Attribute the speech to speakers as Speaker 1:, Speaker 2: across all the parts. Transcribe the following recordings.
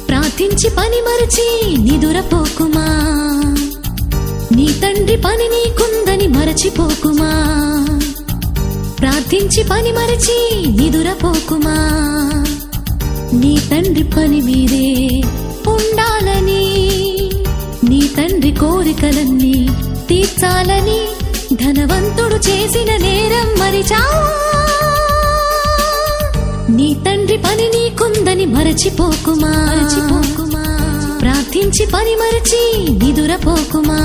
Speaker 1: ప్రార్థించి పని మరచి నిదురపోకుమా, నీ తండ్రి పని నీకుందని మరచిపోకుమా. ప్రార్థించి పని మరచి నిదురపోకుమా, నీ తండ్రి పని మీదే ఉండాలని, నీ తండ్రి కోరికలన్నీ తీర్చాలని. ధనవంతుడు చేసిన నేరం మరిచావా, నీ తండ్రి పని నీకుందని మరచిపోకుమా. ప్రార్థించి పని మరచి నిదురపోకుమా.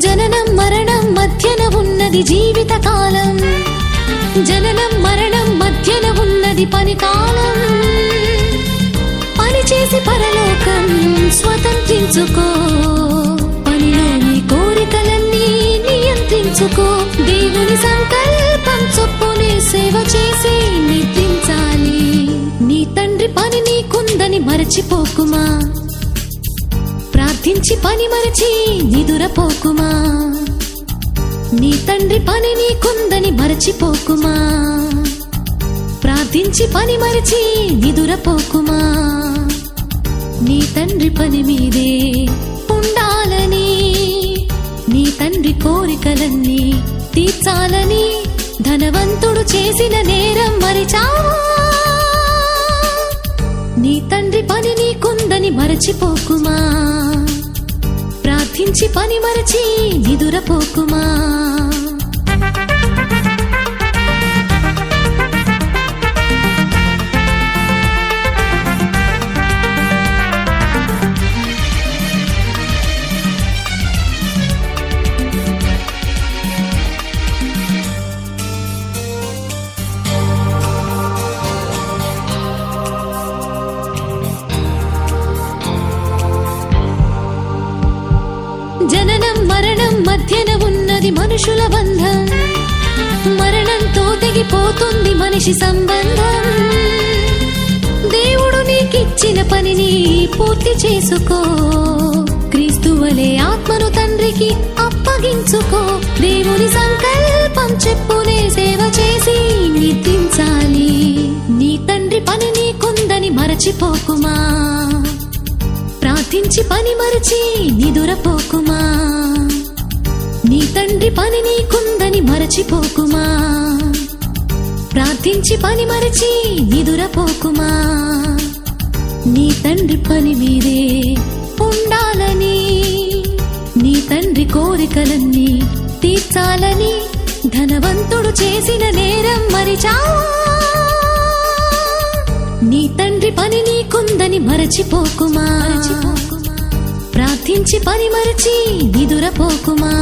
Speaker 1: జననం మరణం మధ్యన ఉన్నది జీవిత కాలం, జననం మరణం మధ్యన ఉన్నది పని కాలం. పని చేసి పరలోకం స్వతంత్రించుకో, పనిలోని కోరికలన్నీ నియంత్రించుకో. దేవుని సంకల్పం చొప్పునే సేవ చేసి నిద్రించాలి, నీ తండ్రి పని నీకుందని మరచిపోకుమా. ప్రార్థించి పని మరచి నిదురపోకుమా, నీ తండ్రి పని నీకుందని మరచిపోకుమా. ప్రార్థించి పని మరచి నిదురపోకుమా, నీ తండ్రి పని మీదే ఉండాలని, నీ తండ్రి కోరికలన్నీ తీర్చాలని. ధనవంతుడు చేసిన నేరం మరిచావా, నీ తండ్రి పని నీకుందని మరచిపోకుమా. ప్రార్థించి పని మరచి నిదురపోకుమా. జననం మరణం మధ్యన ఉన్నది మనుషుల బంధం, మరణంతో తెగిపోతుంది మనిషి సంబంధం. దేవుడు నీకిచ్చిన పనిని పూర్తి చేసుకో, క్రీస్తువలే ఆత్మను తండ్రికి అప్పగించుకో. దేవుని సంకల్పం చెప్పునే సేవ చేసి నిద్రించాలి, నీ తండ్రి పని నీకుందని మరచిపోకుమా. ప్రార్థించి పని మరచి నిదురపోకుమా, నీ తండ్రి పని నీకుందని మరచిపోకుమా. ప్రార్థించి పని మరచి నిదురపోకుమా, నీ తండ్రి పని మీదే ఉండాలని, నీ తండ్రి కోరికలన్నీ తీర్చాలని. ధనవంతుడు చేసిన నేరం మరిచావా, నీ తండ్రి పని నీకుందని మరచిపోకుమా. ప్రార్థించి పని మరచి నిదురపోకుమా.